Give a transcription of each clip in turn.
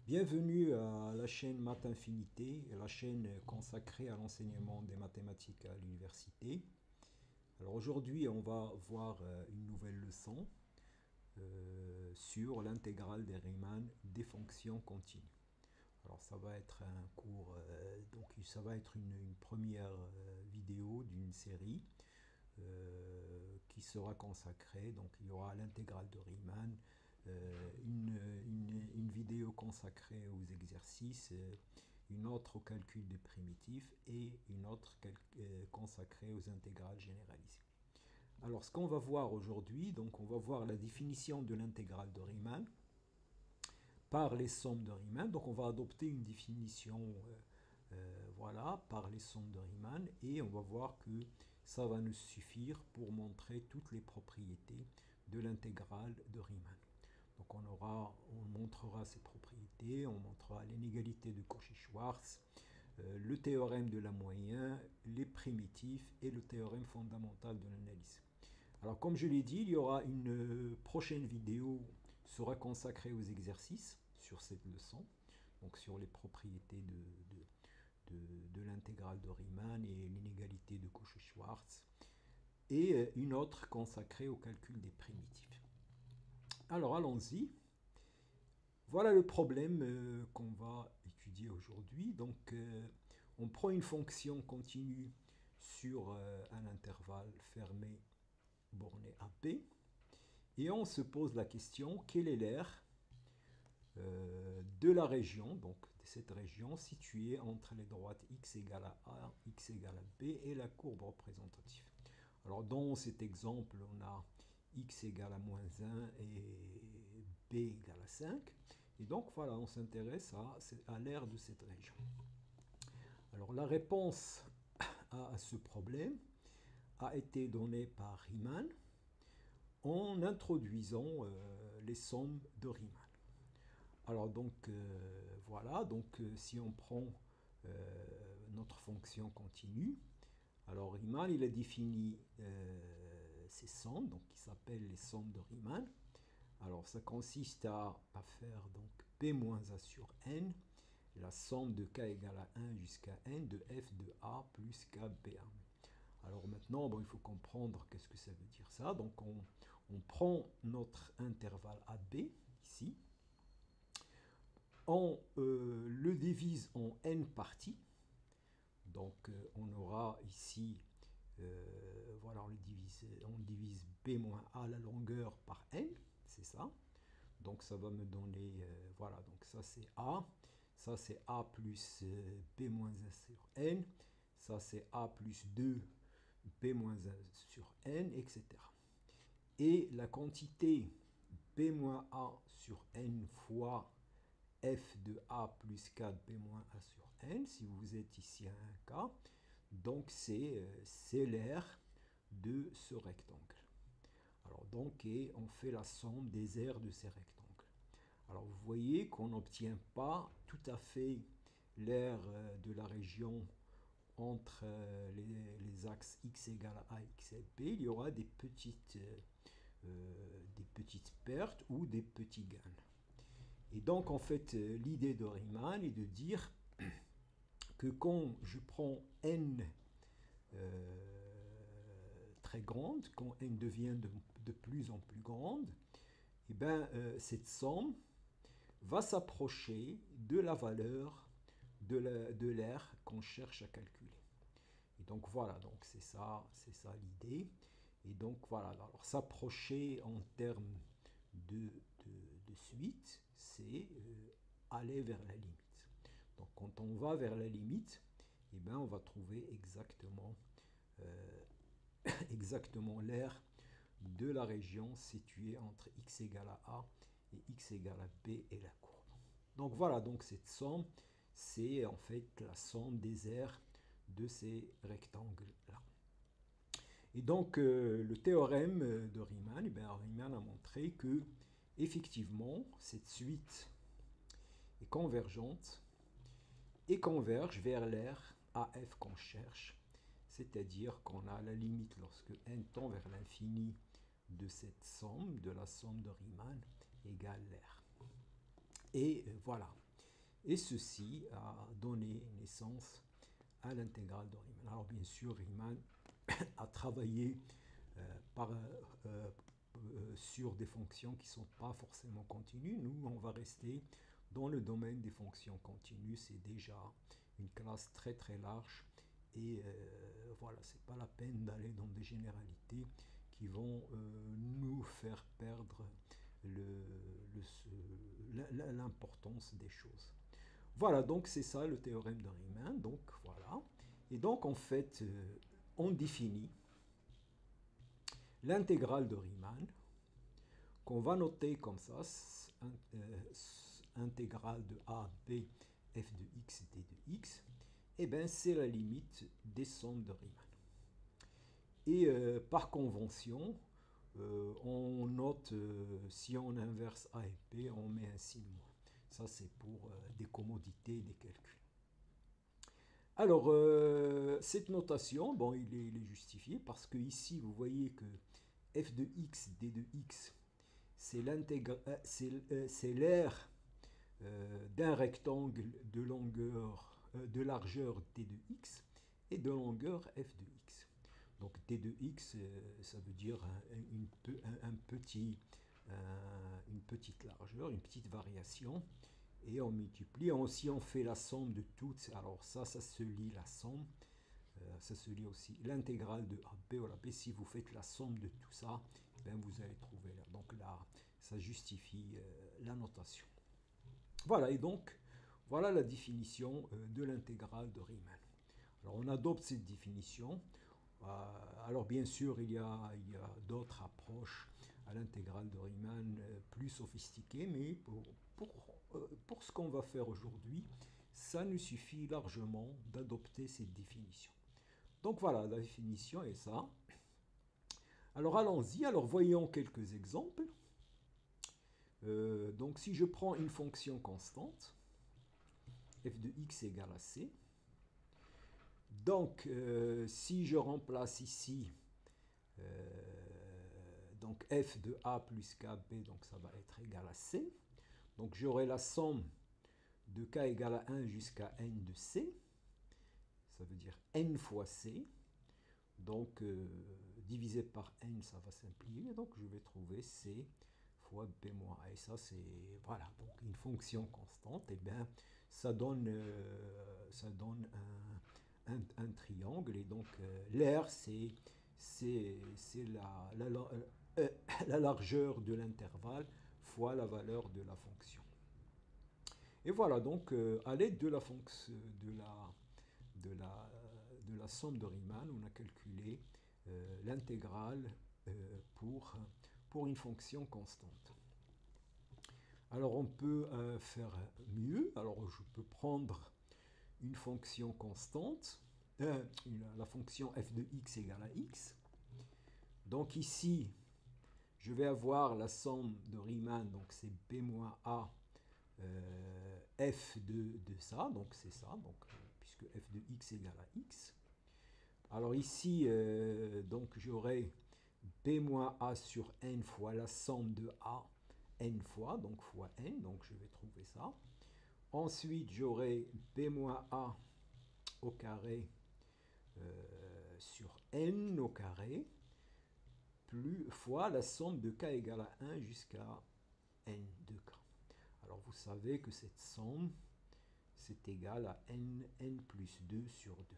Bienvenue à la chaîne Math Infinité, la chaîne consacrée à l'enseignement des mathématiques à l'université. Alors aujourd'hui, on va voir une nouvelle leçon sur l'intégrale des Riemann des fonctions continues. Alors ça va être un cours, donc ça va être une première vidéo d'une série qui sera consacrée, donc il y aura l'intégrale de Riemann, une vidéo consacrée aux exercices, une autre au calcul des primitifs et une autre consacrée aux intégrales généralisées. Alors ce qu'on va voir aujourd'hui, donc on va voir la définition de l'intégrale de Riemann par les sommes de Riemann. Donc on va adopter une définition voilà, par les sommes de Riemann, et on va voir que ça va nous suffire pour montrer toutes les propriétés de l'intégrale de Riemann. Donc on montrera ces propriétés, on montrera l'inégalité de Cauchy-Schwarz, le théorème de la moyenne, les primitifs et le théorème fondamental de l'analyse. Alors comme je l'ai dit, il y aura une prochaine vidéo qui sera consacrée aux exercices sur cette leçon, donc sur les propriétés de l'intégrale de Riemann et l'inégalité de Cauchy-Schwarz, et une autre consacrée au calcul des primitifs. Alors allons-y. Voilà le problème qu'on va étudier aujourd'hui. Donc on prend une fonction continue sur un intervalle fermé borné à p, et on se pose la question, quelle est l'aire de la région, donc de cette région située entre les droites x égale à a, x égale à b et la courbe représentative. Alors dans cet exemple, on a x égale à moins 1 et b égale à 5. Et donc voilà, on s'intéresse à l'aire de cette région. Alors la réponse à ce problème a été donnée par Riemann en introduisant les sommes de Riemann. Alors donc voilà, donc si on prend notre fonction continue, alors Riemann il a défini ces sommes, donc qui s'appellent les sommes de Riemann. Alors ça consiste à faire donc p moins a sur n, la somme de k égale à 1 jusqu'à n de f de a plus k b1. Alors maintenant, bon, il faut comprendre qu'est-ce que ça veut dire ça. Donc on prend notre intervalle AB, ici, on le divise en n parties. Donc on aura ici, voilà, on divise b moins a la longueur par n, c'est ça. Donc ça va me donner, voilà, donc ça c'est a plus b moins 1 sur n, ça c'est a plus 2 b moins 1 sur n, etc. Et la quantité b moins a sur n fois f de a plus 4 b moins a sur n, si vous êtes ici à un cas, donc c'est l'aire de ce rectangle. Alors donc, et on fait la somme des aires de ces rectangles. Alors vous voyez qu'on n'obtient pas tout à fait l'aire de la région entre les axes x égale à x et b. Il y aura des petites pertes ou des petits gains. Et donc en fait l'idée de Riemann est de dire que quand je prends n très grande, quand n devient de plus en plus grande, et bien, cette somme va s'approcher de la valeur de l'aire qu'on cherche à calculer. Et donc voilà, donc c'est ça l'idée. Et donc voilà, alors s'approcher en termes de suite, c'est aller vers la limite. Donc quand on va vers la limite, eh bien, on va trouver exactement l'aire de la région située entre x égale à a et x égale à b et la courbe. Donc voilà, donc cette somme, c'est en fait la somme des aires de ces rectangles-là. Et donc le théorème de Riemann, Riemann a montré que effectivement cette suite est convergente et converge vers l'aire AF qu'on cherche, c'est-à-dire qu'on a la limite lorsque n tend vers l'infini de cette somme, de la somme de Riemann, égale l'aire. Et voilà. Et ceci a donné naissance à l'intégrale de Riemann. Alors bien sûr, Riemann a travaillé sur des fonctions qui ne sont pas forcément continues. Nous, on va rester dans le domaine des fonctions continues. C'est déjà une classe très très large. Et voilà, c'est pas la peine d'aller dans des généralités qui vont nous faire perdre l'importance des choses. Voilà, donc c'est ça le théorème de Riemann. Donc voilà. Et donc en fait, on définit l'intégrale de Riemann qu'on va noter comme ça, intégrale de A, B, f de x, d de x. Et bien c'est la limite des sommes de Riemann. Et par convention, on note, si on inverse A et B, on met un signe moins. Ça, c'est pour des commodités des calculs. Alors, cette notation, bon, il est justifié parce que ici, vous voyez que f de x, d de x, c'est l'aire d'un rectangle de largeur d de x et de longueur f de x. Donc d de x, ça veut dire une petite largeur, une petite variation. Et on multiplie. Si on fait la somme de toutes, alors ça se lit la somme. Ça se lit aussi l'intégrale de AB ou AB. Si vous faites la somme de tout ça, ben vous allez trouver là. Donc là, ça justifie la notation. Voilà, et donc, voilà la définition de l'intégrale de Riemann. Alors on adopte cette définition. Alors bien sûr, il y a d'autres approches à l'intégrale de Riemann plus sophistiquées, mais pour ce qu'on va faire aujourd'hui, ça nous suffit largement d'adopter cette définition. Donc voilà, la définition est ça. Alors allons-y, alors voyons quelques exemples. Donc si je prends une fonction constante, f de x égale à c, donc si je remplace ici donc f de a plus kb, donc ça va être égal à c, donc j'aurai la somme de k égale à 1 jusqu'à n de c, ça veut dire n fois c, donc divisé par n, ça va simplifier, donc je vais trouver c fois b moins a, et ça c'est, voilà, donc une fonction constante, et bien ça donne un triangle, et donc l'aire c'est la largeur de l'intervalle fois la valeur de la fonction. Et voilà, donc à l'aide de la fonction de la somme de Riemann, on a calculé l'intégrale pour une fonction constante. Alors on peut faire mieux. Alors je peux prendre une fonction constante, la fonction f de x égale à x. Donc ici, je vais avoir la somme de Riemann, donc c'est b moins a f de ça, donc c'est ça, donc, puisque f de x égale à x. Alors ici, donc j'aurai b moins a sur n fois la somme de a n fois, donc fois n, donc je vais trouver ça. Ensuite, j'aurai b moins a au carré sur n au carré, plus fois la somme de k égale à 1 jusqu'à n de k. Alors vous savez que cette somme, c'est égal à n plus 2 sur 2.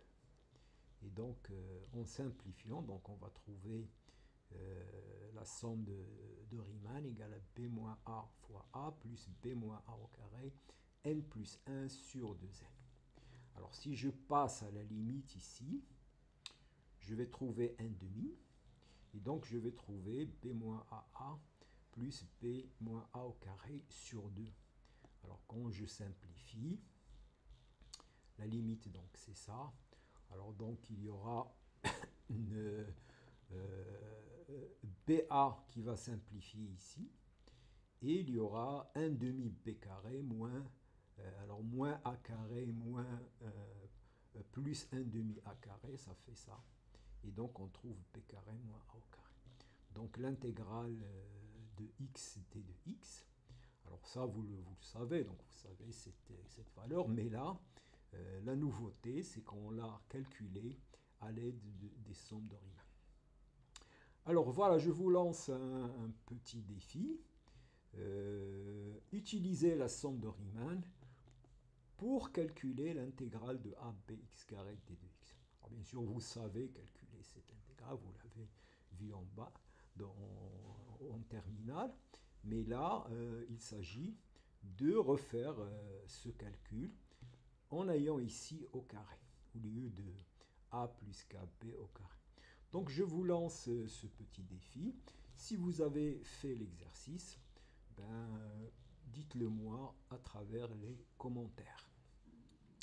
Et donc, en simplifiant, donc on va trouver la somme de Riemann égale à b moins a fois a plus b moins a au carré, n plus 1 sur 2n. Alors si je passe à la limite ici, je vais trouver 1 demi, et donc je vais trouver b moins a plus b moins a au carré sur 2. Alors quand je simplifie, la limite donc c'est ça. Alors donc il y aura une BA qui va simplifier ici, et il y aura 1 demi B carré moins, alors moins A carré moins plus 1 demi A carré, ça fait ça. Et donc on trouve B carré moins A au carré. Donc l'intégrale de x d de x. Alors ça, vous le savez, donc vous savez cette valeur, mais là, la nouveauté, c'est qu'on l'a calculé à l'aide des sommes de Riemann. Alors voilà, je vous lance un petit défi. Utilisez la somme de Riemann pour calculer l'intégrale de abx carré d de x. Alors bien sûr, vous savez calculer cette intégrale, vous l'avez vu en bas en terminale, mais là, il s'agit de refaire ce calcul en ayant ici au carré, au lieu de a plus kb au carré. Donc je vous lance ce petit défi. Si vous avez fait l'exercice, dites-le moi à travers les commentaires.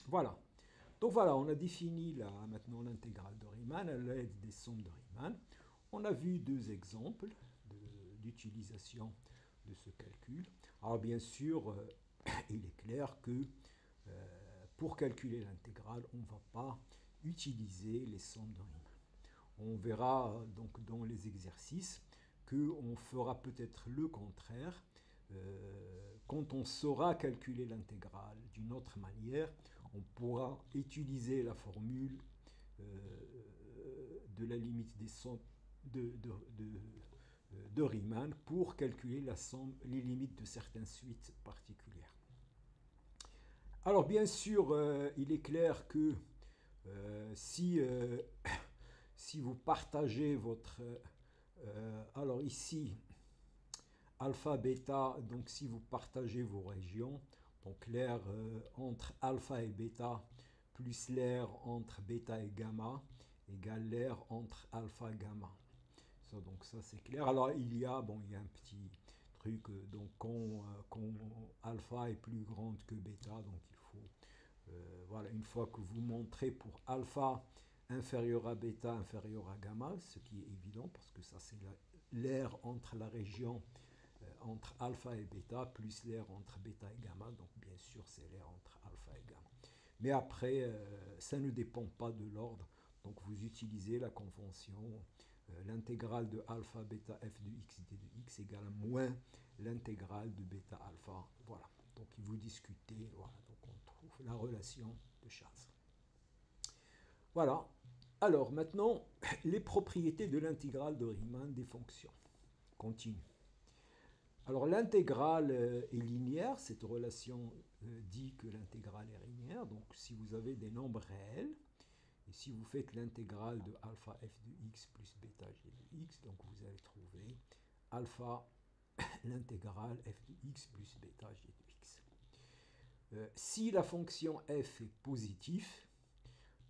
Voilà. Donc voilà, on a défini maintenant l'intégrale de Riemann à l'aide des sommes de Riemann. On a vu deux exemples d'utilisation de ce calcul. Alors bien sûr, il est clair que pour calculer l'intégrale, on ne va pas utiliser les sommes de Riemann. On verra donc dans les exercices qu'on fera peut-être le contraire. Quand on saura calculer l'intégrale d'une autre manière, on pourra utiliser la formule de la limite des sommes de Riemann pour calculer les limites de certaines suites particulières. Alors bien sûr, il est clair que si vous partagez votre... alors ici, alpha, bêta, donc si vous partagez vos régions, donc l'air entre alpha et bêta plus l'air entre bêta et gamma égale l'air entre alpha et gamma. Donc ça c'est clair. Alors il y a un petit truc, donc quand alpha est plus grande que bêta, donc il faut, voilà, une fois que vous montrez pour alpha inférieur à bêta inférieur à gamma, ce qui est évident parce que ça c'est l'air entre la région entre alpha et bêta, plus l'air entre bêta et gamma, donc bien sûr c'est l'air entre alpha et gamma. Mais après, ça ne dépend pas de l'ordre, donc vous utilisez la convention, l'intégrale de alpha bêta f de x d de x égale à moins l'intégrale de bêta alpha, voilà. Donc vous discutez, voilà, donc on trouve la relation de Chasles. Voilà. Alors maintenant, les propriétés de l'intégrale de Riemann des fonctions. Continue. Alors l'intégrale est linéaire, cette relation dit que l'intégrale est linéaire, donc si vous avez des nombres réels, et si vous faites l'intégrale de alpha f de x plus bêta g de x, donc vous allez trouver alpha l'intégrale f de x plus bêta g de x. Si la fonction f est positive,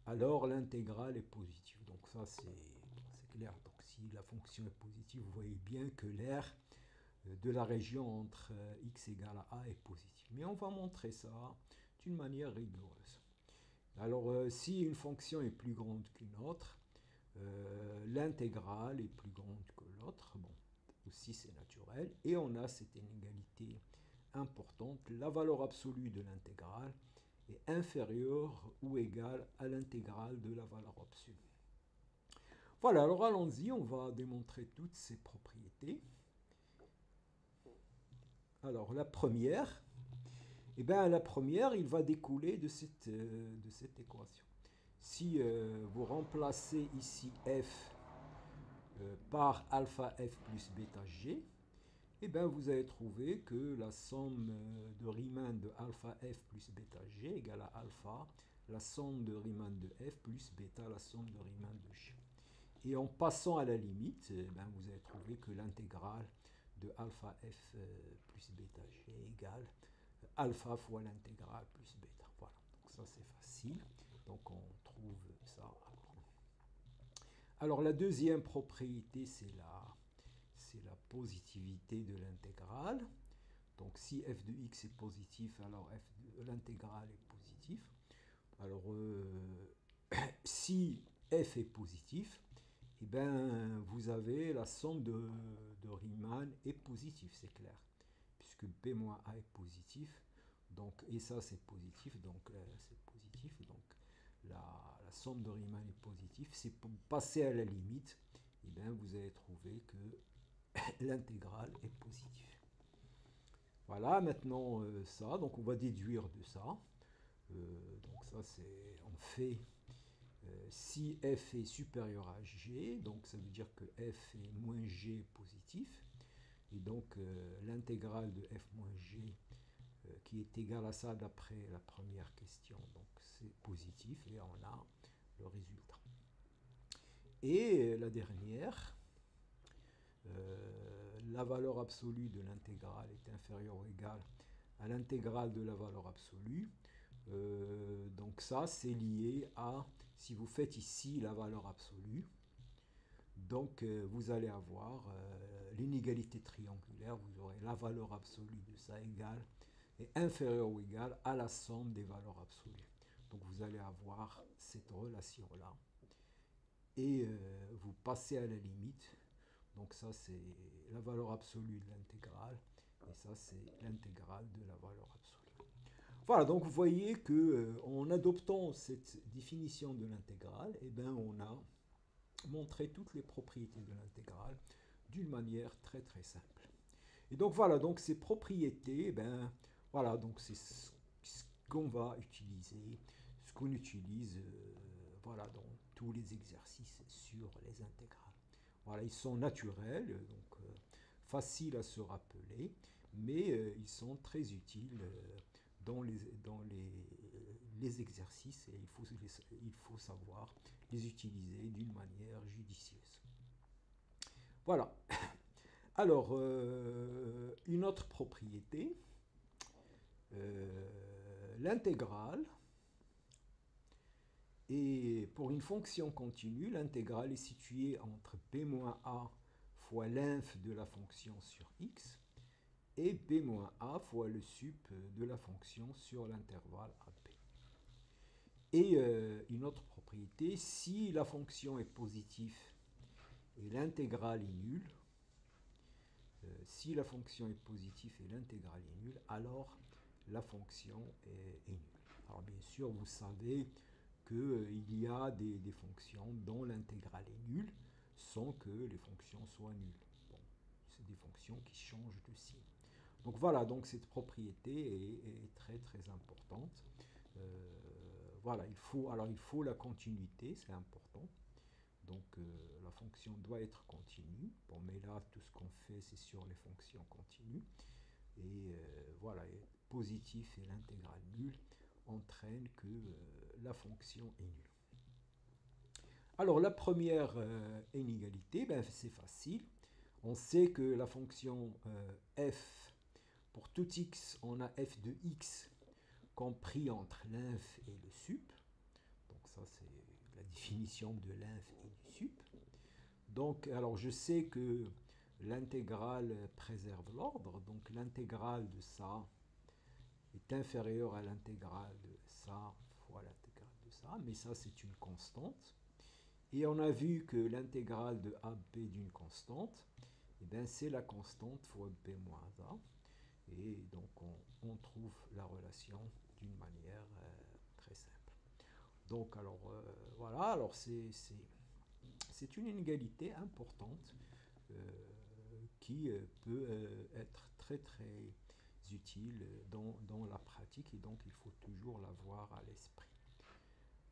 alors l'intégrale est positive. Donc ça c'est clair. Donc si la fonction est positive, vous voyez bien que l'air de la région entre x égale à a est positif. Mais on va montrer ça d'une manière rigoureuse. Alors, si une fonction est plus grande qu'une autre, l'intégrale est plus grande que l'autre. Bon, aussi c'est naturel. Et on a cette inégalité importante. La valeur absolue de l'intégrale est inférieure ou égale à l'intégrale de la valeur absolue. Voilà, alors allons-y, on va démontrer toutes ces propriétés. Alors la première, il va découler de cette équation. Si vous remplacez ici f par alpha f plus bêta g, vous allez trouver que la somme de Riemann de alpha f plus bêta g égale à alpha, la somme de Riemann de f plus bêta, la somme de Riemann de g. Et en passant à la limite, vous allez trouver que l'intégrale de alpha f plus bêta g égale alpha fois l'intégrale plus bêta. Voilà, donc ça c'est facile. Donc on trouve ça rapidement. Alors la deuxième propriété, c'est la positivité de l'intégrale. Donc si f de x est positif, alors l'intégrale est positive. Alors si f est positif, vous avez la somme de Riemann est positive, c'est clair, puisque b moins a est positif, donc, et ça c'est positif, donc la somme de Riemann est positive. C'est pour passer à la limite, vous allez trouver que l'intégrale est positive. Voilà, maintenant ça, donc on va déduire de ça. Donc ça c'est, on fait si f est supérieur à g, donc ça veut dire que f est moins g positif, et donc l'intégrale de f moins g qui est égale à ça d'après la première question, donc c'est positif, et on a le résultat. Et la dernière, la valeur absolue de l'intégrale est inférieure ou égale à l'intégrale de la valeur absolue. Donc ça, c'est lié à, si vous faites ici la valeur absolue, donc vous allez avoir l'inégalité triangulaire, vous aurez la valeur absolue de ça égale et inférieure ou égale à la somme des valeurs absolues. Donc vous allez avoir cette relation-là. Et vous passez à la limite. Donc ça, c'est la valeur absolue de l'intégrale. Et ça, c'est l'intégrale de la valeur absolue. Voilà, donc vous voyez que en adoptant cette définition de l'intégrale, eh ben, on a montré toutes les propriétés de l'intégrale d'une manière très très simple. Et donc voilà, donc ces propriétés, eh ben, voilà, donc c'est ce qu'on va utiliser, ce qu'on utilise voilà, dans tous les exercices sur les intégrales. Voilà, ils sont naturels, donc faciles à se rappeler, mais ils sont très utiles dans les exercices et il faut savoir les utiliser d'une manière judicieuse. Voilà. Alors, une autre propriété, l'intégrale, et pour une fonction continue, l'intégrale est située entre b-a fois l'inf de la fonction sur x et b-a fois le sup de la fonction sur l'intervalle ab. Et une autre propriété, si la fonction est positive et l'intégrale est nulle, si la fonction est positive et l'intégrale est nulle, alors la fonction est nulle. Alors bien sûr, vous savez qu'il y a des fonctions dont l'intégrale est nulle sans que les fonctions soient nulles. Bon, c'est des fonctions qui changent de signe. Donc voilà, donc cette propriété est très très importante. Voilà, il faut la continuité, c'est important. Donc la fonction doit être continue. Bon, mais là, tout ce qu'on fait, c'est sur les fonctions continues. Et voilà, positif et l'intégrale nulle entraînent que la fonction est nulle. Alors la première inégalité, ben, c'est facile. On sait que la fonction f, pour tout x, on a f de x compris entre l'inf et le sup. Donc ça, c'est la définition de l'inf et du sup. Donc, alors je sais que l'intégrale préserve l'ordre, donc l'intégrale de ça est inférieure à l'intégrale de ça fois l'intégrale de ça, mais ça c'est une constante. Et on a vu que l'intégrale de AB d'une constante, eh bien, c'est la constante fois B moins A. Et donc on trouve la relation d'une manière très simple. Donc alors voilà, alors c'est une inégalité importante qui peut être très très utile dans la pratique et donc il faut toujours l'avoir à l'esprit.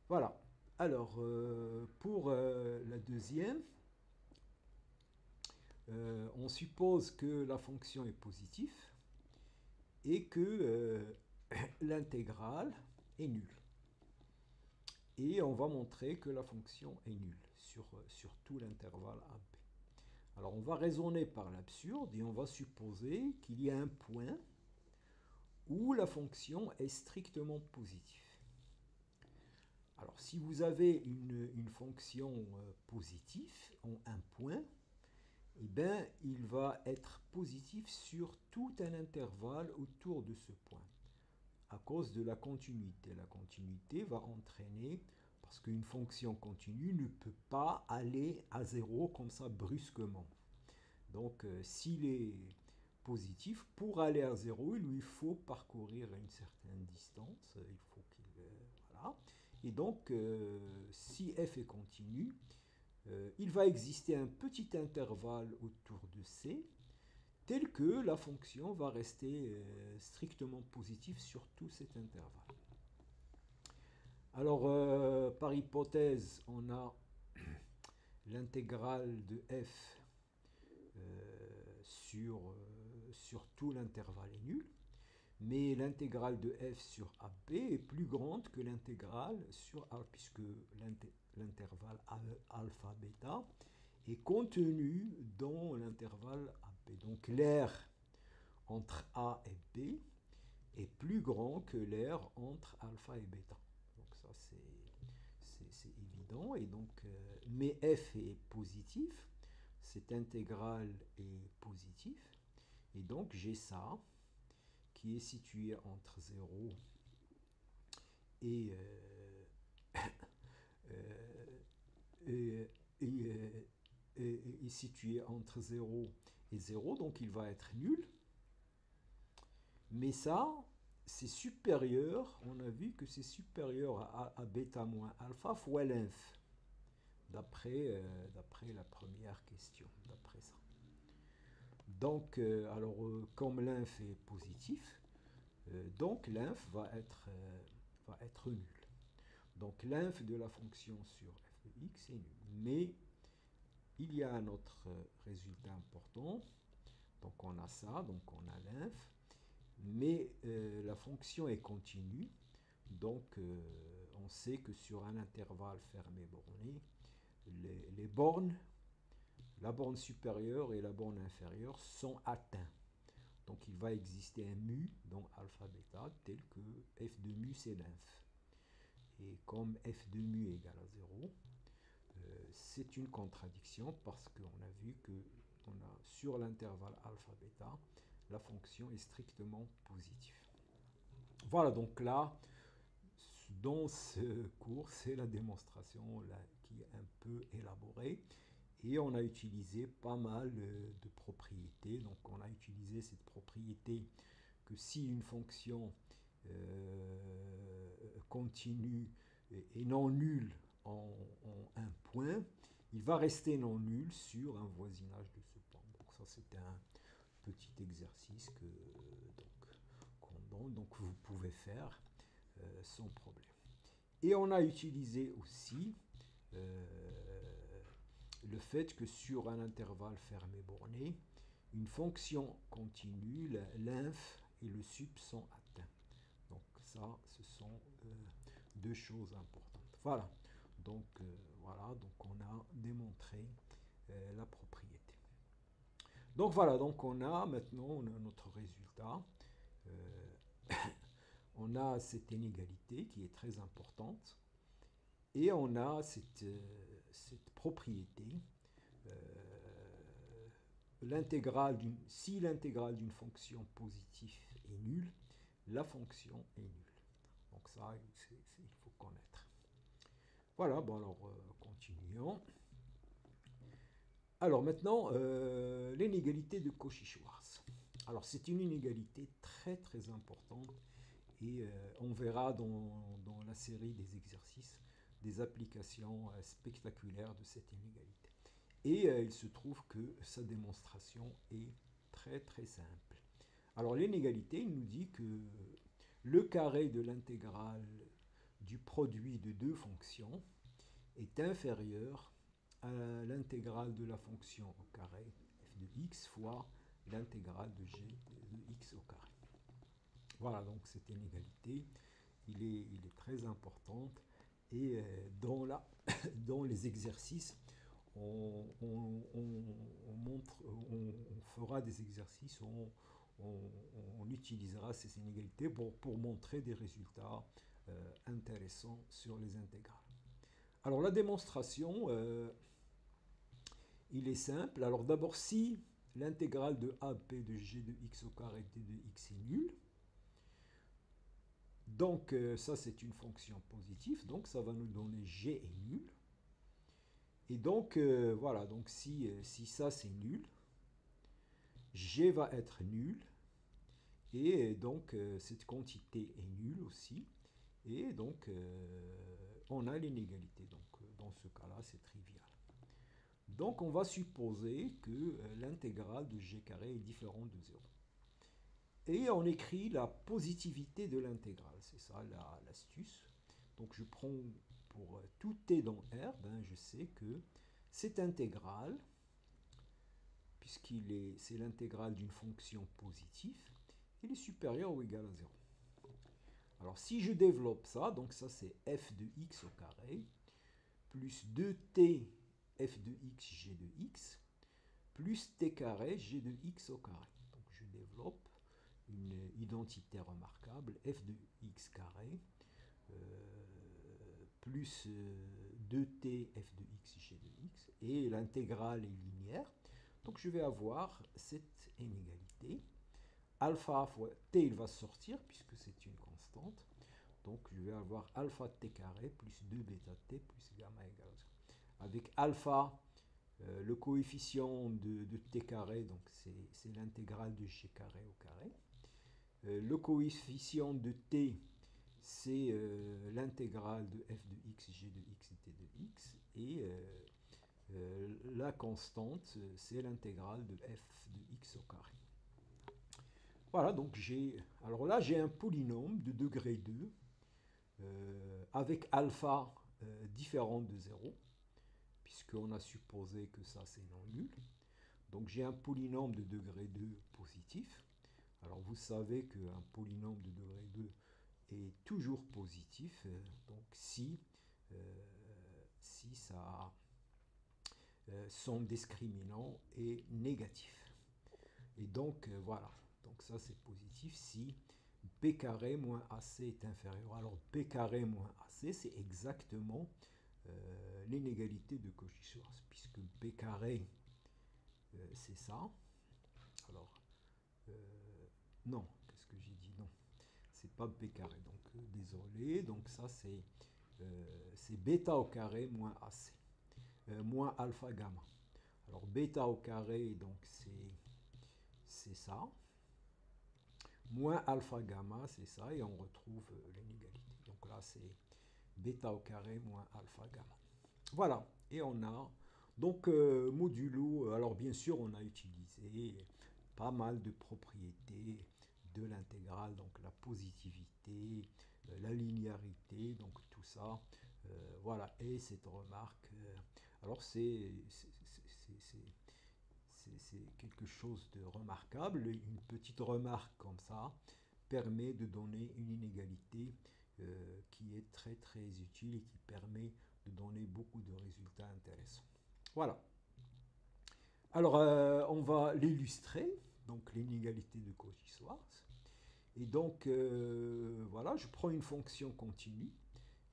Voilà. Alors pour la deuxième, on suppose que la fonction est positive et que l'intégrale est nulle. Et on va montrer que la fonction est nulle sur tout l'intervalle AB. Alors on va raisonner par l'absurde et on va supposer qu'il y a un point où la fonction est strictement positive. Alors si vous avez une fonction positive en un point, eh bien, il va être positif sur tout un intervalle autour de ce point, à cause de la continuité. La continuité va entraîner, parce qu'une fonction continue ne peut pas aller à zéro comme ça brusquement. Donc, s'il est positif, pour aller à zéro, il lui faut parcourir une certaine distance. Il faut qu'il... voilà. Et donc, si f est continu, il va exister un petit intervalle autour de C, tel que la fonction va rester strictement positive sur tout cet intervalle. Alors, par hypothèse, on a l'intégrale de f sur tout l'intervalle est nul, mais l'intégrale de f sur AB est plus grande que l'intégrale sur A, puisque l'intervalle alpha-bêta est contenu dans l'intervalle AB. Donc l'air entre A et B est plus grand que l'air entre alpha et bêta. Donc ça c'est évident. Et donc, mais f est positif, cette intégrale est positive, et donc j'ai ça qui est situé entre 0 et, est situé entre 0 et 0, donc il va être nul. Mais ça, c'est supérieur, on a vu que c'est supérieur à bêta moins alpha fois l'inf, d'après la première question, d'après ça. Donc, comme l'inf est positif, donc l'inf va être nul. Donc l'inf de la fonction sur f de x est nul. Mais il y a un autre résultat important. Donc on a ça, donc on a l'inf. Mais la fonction est continue. Donc on sait que sur un intervalle fermé borné, les bornes, la borne supérieure et la borne inférieure sont atteints. Donc il va exister un mu dans alpha bêta tel que f de mu c'est l'inf. Et comme f de mu est égal à 0, c'est une contradiction parce qu'on a vu que sur l'intervalle alpha bêta, la fonction est strictement positive. Voilà, donc là, dans ce cours, c'est la démonstration là, qui est un peu élaborée. Et on a utilisé pas mal de propriétés. Donc on a utilisé cette propriété que si une fonction continue et non nulle en un point, il va rester non nul sur un voisinage de ce point. Donc ça c'est un petit exercice qu'on donne, donc vous pouvez faire sans problème. Et on a utilisé aussi le fait que sur un intervalle fermé borné, une fonction continue, l'inf et le sup sont atteints. Donc ça, ce sont deux choses importantes. Voilà. Donc on a démontré la propriété. Donc voilà, donc on a maintenant notre résultat. On a cette inégalité qui est très importante. Et on a cette propriété. Si l'intégrale d'une fonction positive est nulle, la fonction est nulle. Donc ça, il faut connaître. Voilà, bon alors continuons. Alors maintenant, l'inégalité de Cauchy-Schwarz. Alors c'est une inégalité très très importante et on verra dans la série des exercices des applications spectaculaires de cette inégalité. Et il se trouve que sa démonstration est très très simple. Alors l'inégalité, il nous dit que le carré de l'intégrale du produit de deux fonctions est inférieur à l'intégrale de la fonction au carré f de x fois l'intégrale de g de x au carré. Voilà, donc cette inégalité, il est très importante. Et dans les exercices, on fera des exercices où on utilisera ces inégalités pour montrer des résultats intéressants sur les intégrales. Alors la démonstration, il est simple. Alors d'abord, si l'intégrale de AP de g de x au carré t de x est nulle, donc ça c'est une fonction positive, donc ça va nous donner g est nul. Et donc voilà, donc si ça c'est nul, g va être nul, et donc cette quantité est nulle aussi, et donc on a l'inégalité. Donc dans ce cas-là c'est trivial. Donc on va supposer que l'intégrale de g carré est différente de 0. Et on écrit la positivité de l'intégrale, c'est ça l'astuce. Donc je prends pour tout t dans R, ben je sais que cette intégrale, c'est l'intégrale d'une fonction positive, il est supérieur ou égal à 0. Alors si je développe ça, donc ça c'est f de x au carré, plus 2t f de x g de x, plus t carré g de x au carré. Donc je développe une identité remarquable, f de x carré, plus 2t f de x g de x, et l'intégrale est linéaire. Donc je vais avoir cette inégalité. Alpha fois t, il va sortir puisque c'est une constante. Donc je vais avoir alpha t carré plus 2 bêta t plus gamma égale à 0. Avec alpha, le coefficient de t carré, donc c'est l'intégrale de g carré au carré. Le coefficient de t, c'est l'intégrale de f de x, g de x et t de x. Et la constante, c'est l'intégrale de f de x au carré. Voilà, donc alors là, j'ai un polynôme de degré 2 avec alpha différent de 0, puisqu'on a supposé que ça, c'est non nul. Donc j'ai un polynôme de degré 2 positif. Alors vous savez qu'un polynôme de degré 2 est toujours positif, donc si son discriminant est négatif. Et donc voilà, donc ça c'est positif si b carré moins ac est inférieur. Alors b carré moins ac, c'est exactement l'inégalité de Cauchy-Schwarz, puisque b carré c'est ça. Alors non, qu'est-ce que j'ai dit? Non, c'est pas b carré, donc désolé. Donc ça c'est bêta au carré moins ac, moins alpha gamma. Alors bêta au carré, donc c'est ça, moins alpha gamma, c'est ça, et on retrouve l'inégalité. Donc là c'est bêta au carré moins alpha gamma. Voilà, et on a donc modulo, alors bien sûr on a utilisé pas mal de propriétés de l'intégrale, donc la positivité, la linéarité, donc tout ça, voilà, et cette remarque, alors c'est quelque chose de remarquable, une petite remarque comme ça permet de donner une inégalité qui est très très utile et qui permet de donner beaucoup de résultats intéressants. Voilà. Alors, on va l'illustrer, donc l'inégalité de Cauchy-Schwarz. Et donc, voilà, je prends une fonction continue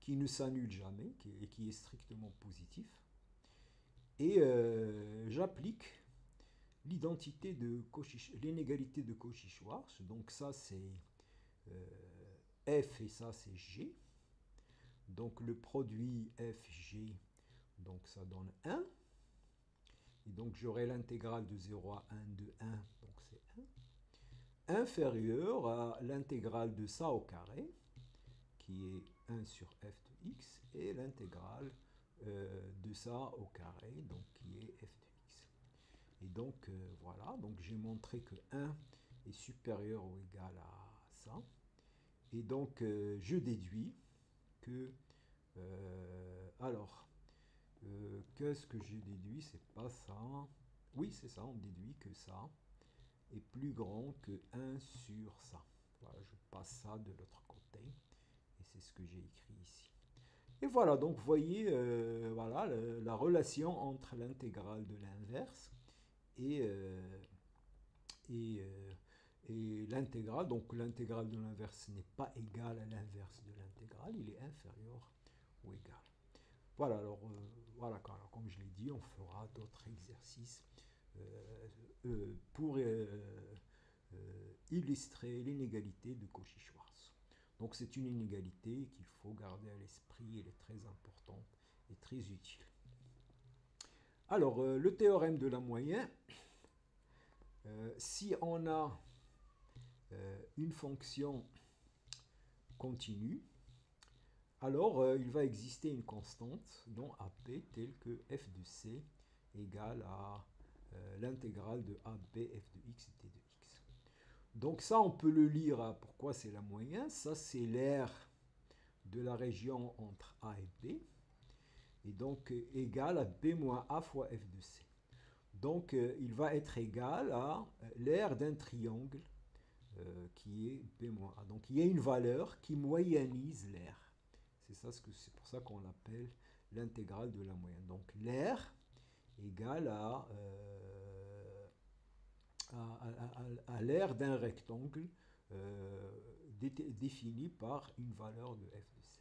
qui ne s'annule jamais et qui est strictement positive. Et j'applique l'identité de l'inégalité de Cauchy-Schwarz. Donc ça, c'est f et ça, c'est g. Donc le produit fg, donc ça donne 1. Et donc j'aurai l'intégrale de 0 à 1 de 1, donc c'est 1, inférieur à l'intégrale de ça au carré, qui est 1 sur f de x, et l'intégrale de ça au carré, donc qui est f de x. Et donc voilà, donc j'ai montré que 1 est supérieur ou égal à ça. Et donc je déduis que alors qu'est-ce que j'ai déduit? C'est pas ça. Oui, c'est ça, on déduit que ça est plus grand que 1 sur ça. Voilà, je passe ça de l'autre côté. Et c'est ce que j'ai écrit ici. Et voilà, donc vous voyez voilà, la relation entre l'intégrale de l'inverse et l'intégrale. Donc l'intégrale de l'inverse n'est pas égale à l'inverse de l'intégrale, il est inférieur ou égal. Voilà, alors, voilà, alors comme je l'ai dit, on fera d'autres exercices pour illustrer l'inégalité de Cauchy-Schwarz. Donc c'est une inégalité qu'il faut garder à l'esprit, elle est très importante et très utile. Alors, le théorème de la moyenne, si on a une fonction continue, alors il va exister une constante dont AP telle que f de c égale à l'intégrale de a b f de x t de x. Donc ça, on peut le lire à pourquoi c'est la moyenne. Ça, c'est l'aire de la région entre a et b. Et donc égal à b moins a fois f de c. Donc il va être égal à l'aire d'un triangle qui est b moins a. Donc il y a une valeur qui moyennise l'aire. C'est pour ça qu'on l'appelle l'intégrale de la moyenne. Donc l'aire égale à l'aire d'un rectangle défini par une valeur de f de c.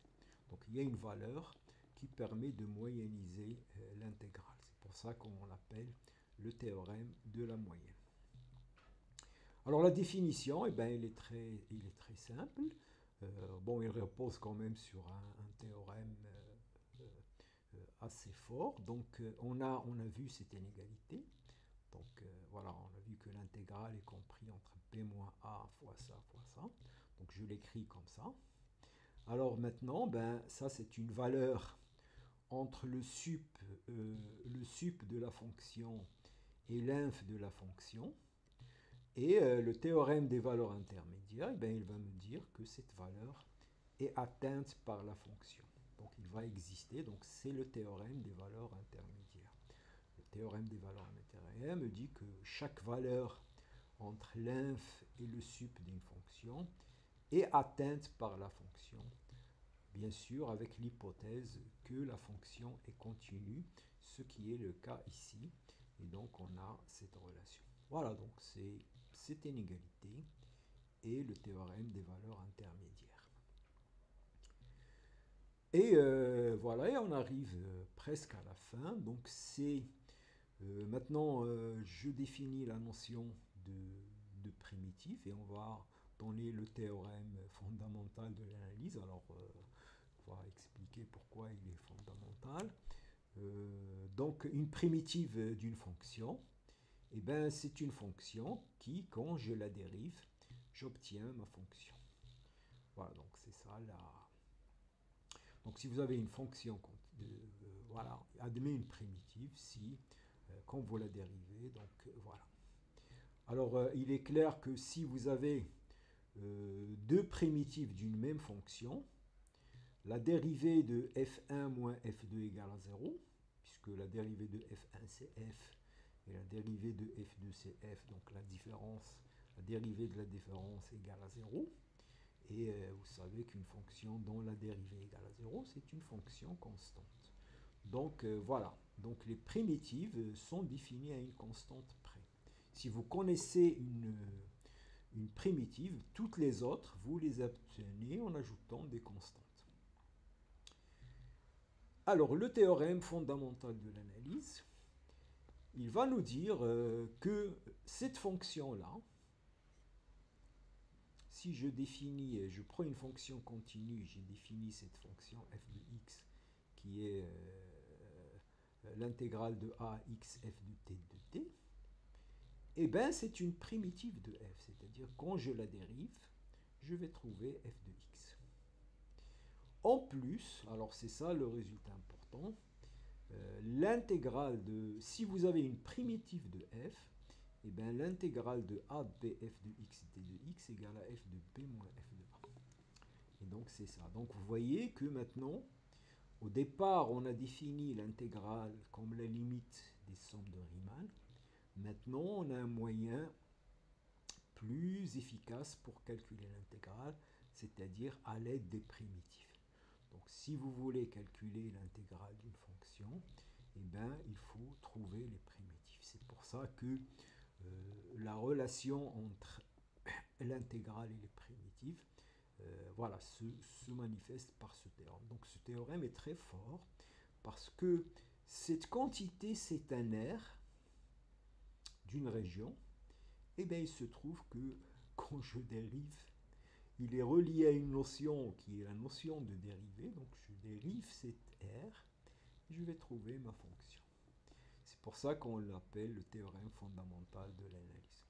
Donc il y a une valeur qui permet de moyenniser l'intégrale. C'est pour ça qu'on l'appelle le théorème de la moyenne. Alors la définition, eh ben, il est très simple. Bon, il repose quand même sur un théorème assez fort. Donc on a vu cette inégalité. Donc voilà, on a vu que l'intégrale est comprise entre b moins a fois ça. Donc je l'écris comme ça. Alors maintenant, ben, ça c'est une valeur entre le sup de la fonction et l'inf de la fonction. Et le théorème des valeurs intermédiaires, eh bien, il va me dire que cette valeur est atteinte par la fonction. Donc il va exister, donc c'est le théorème des valeurs intermédiaires. Le théorème des valeurs intermédiaires me dit que chaque valeur entre l'inf et le sup d'une fonction est atteinte par la fonction. Bien sûr, avec l'hypothèse que la fonction est continue, ce qui est le cas ici. Et donc, on a cette relation. Voilà, donc c'est cette inégalité et le théorème des valeurs intermédiaires. Et voilà, et on arrive presque à la fin. Donc, c'est maintenant, je définis la notion de primitif et on va donner le théorème fondamental de l'analyse. Alors, on va expliquer pourquoi il est fondamental. Donc, une primitive d'une fonction, eh ben, c'est une fonction qui, quand je la dérive, j'obtiens ma fonction. Voilà, donc c'est ça la... Donc, si vous avez une fonction, voilà, admet une primitive si, quand vous la dérivez, donc voilà. Alors, il est clair que si vous avez deux primitives d'une même fonction, la dérivée de f1 moins f2 égale à 0, puisque la dérivée de f1 c'est f, et la dérivée de f2 c'est f, donc la dérivée de la différence égale à 0. Et vous savez qu'une fonction dont la dérivée égale à 0, c'est une fonction constante. Donc voilà, donc les primitives sont définies à une constante près. Si vous connaissez une primitive, toutes les autres, vous les obtenez en ajoutant des constantes. Alors, le théorème fondamental de l'analyse, il va nous dire que cette fonction-là, si je prends une fonction continue, j'ai défini cette fonction f de x qui est l'intégrale de a x f de t, et bien c'est une primitive de f, c'est-à-dire quand je la dérive, je vais trouver f de x. En plus, alors c'est ça le résultat important, l'intégrale de, si vous avez une primitive de f, et bien l'intégrale de a b f de x t de x égale à f de b moins f de a. Et donc c'est ça. Donc vous voyez que maintenant, au départ, on a défini l'intégrale comme la limite des sommes de Riemann. Maintenant, on a un moyen plus efficace pour calculer l'intégrale, c'est-à-dire à l'aide des primitives. Donc si vous voulez calculer l'intégrale d'une fonction, eh bien, il faut trouver les primitives. C'est pour ça que la relation entre l'intégrale et les primitives voilà, se manifeste par ce théorème. Donc ce théorème est très fort parce que cette quantité, c'est un R d'une région. Et bien il se trouve que quand je dérive, il est relié à une notion qui est la notion de dérivée. Donc je dérive cette R et je vais trouver ma fonction. C'est pour ça qu'on l'appelle le théorème fondamental de l'analyse.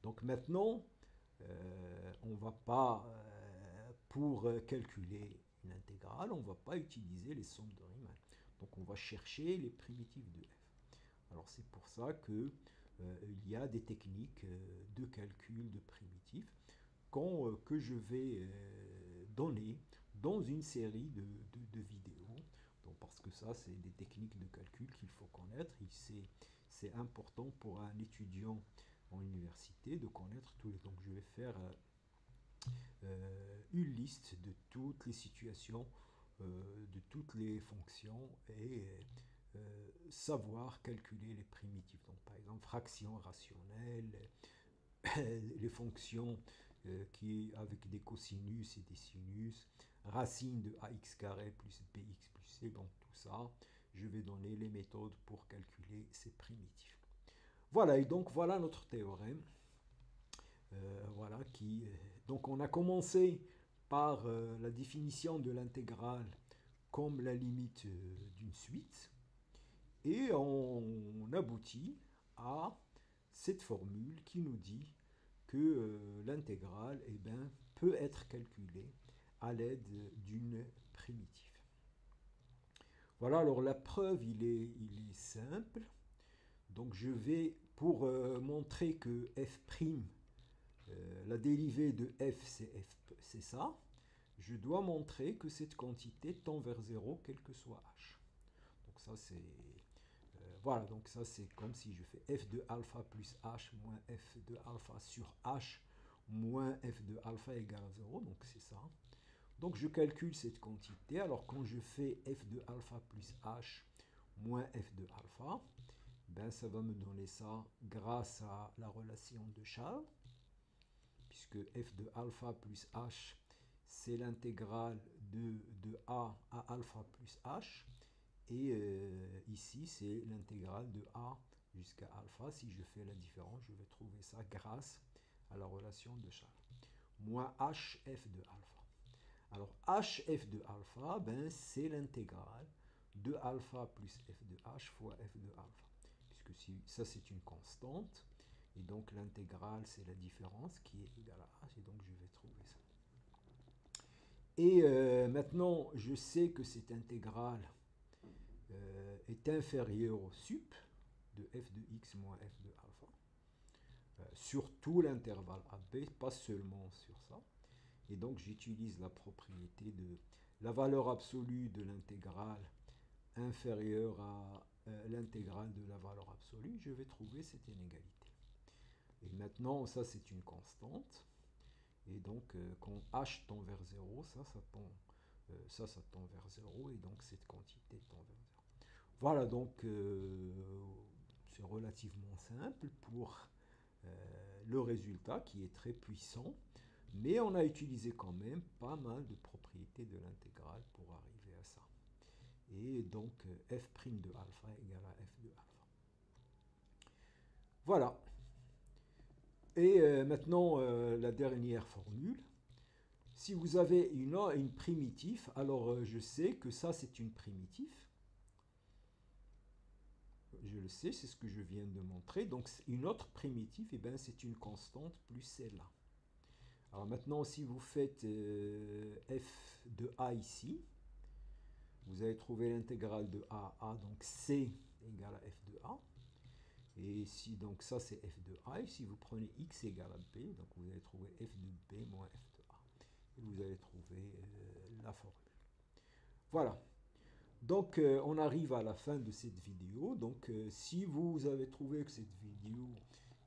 Donc maintenant, on ne va pas, pour calculer une intégrale, on ne va pas utiliser les sommes de Riemann. Donc on va chercher les primitives de f. Alors c'est pour ça que il y a des techniques de calcul de primitifs que je vais donner dans une série de vidéos. Donc, parce que ça, c'est des techniques de calcul qu'il faut connaître. C'est important pour un étudiant en université de connaître tous les. Donc, je vais faire une liste de toutes les situations, de toutes les fonctions et savoir calculer les primitifs. Donc, par exemple, fractions rationnelles, les fonctions avec des cosinus et des sinus, racine de ax carré plus bx plus c, donc tout ça, je vais donner les méthodes pour calculer ces primitifs. Voilà, et donc voilà notre théorème. Voilà, donc on a commencé par la définition de l'intégrale comme la limite d'une suite, et on aboutit à cette formule qui nous dit que l'intégrale peut être calculée à l'aide d'une primitive. Voilà, alors la preuve, il est simple. Donc je vais, pour montrer que f', la dérivée de f, c'est ça, je dois montrer que cette quantité tend vers 0, quel que soit h. Donc ça, c'est... voilà, donc ça, c'est comme si je fais f de alpha plus h moins f de alpha sur h moins f de alpha égale à 0, donc c'est ça. Donc je calcule cette quantité. Alors quand je fais f de alpha plus h moins f de alpha, ça va me donner ça grâce à la relation de Charles, puisque f de alpha plus h, c'est l'intégrale de a à alpha plus h, et ici c'est l'intégrale de a jusqu'à alpha. Si je fais la différence, je vais trouver ça grâce à la relation de Charles. Moins hf de alpha. Alors hf de alpha, c'est l'intégrale de alpha plus f de h fois f de alpha. Puisque ça c'est une constante, et donc l'intégrale c'est la différence qui est égale à h, et donc je vais trouver ça. Et maintenant je sais que cette intégrale est inférieure au sup de f de x moins f de alpha, sur tout l'intervalle AB, pas seulement sur ça. Et donc j'utilise la propriété de la valeur absolue de l'intégrale inférieure à l'intégrale de la valeur absolue. Je vais trouver cette inégalité. Et maintenant, ça c'est une constante. Et donc quand h tend vers 0, ça tend vers 0. Et donc cette quantité tend vers 0. Voilà, donc c'est relativement simple pour le résultat qui est très puissant. Mais on a utilisé quand même pas mal de propriétés de l'intégrale pour arriver à ça. Et donc f' de alpha égale à f de alpha. Voilà. Et maintenant la dernière formule. Si vous avez une primitive, alors je sais que ça c'est une primitive. Je le sais, c'est ce que je viens de montrer. Donc une autre primitive, c'est une constante plus celle-là. Alors maintenant, si vous faites f de a ici, vous allez trouver l'intégrale de a à a, donc c égale à f de a. Et si donc ça c'est f de a, et si vous prenez x égale à b, donc vous allez trouver f de b moins f de a. Et vous allez trouver la formule. Voilà. Donc on arrive à la fin de cette vidéo. Donc si vous avez trouvé que cette vidéo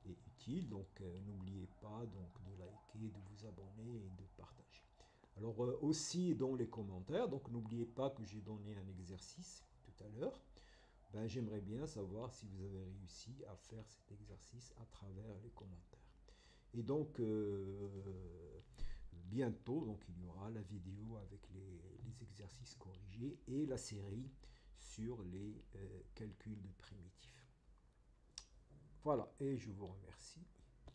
est utile, donc n'oubliez pas donc de liker, de vous abonner et de partager. Alors aussi dans les commentaires, donc n'oubliez pas que j'ai donné un exercice tout à l'heure. J'aimerais bien savoir si vous avez réussi à faire cet exercice à travers les commentaires. Et donc bientôt, donc il y aura la vidéo avec les exercices corrigés et la série sur les calculs de primitifs. Voilà, et je vous remercie.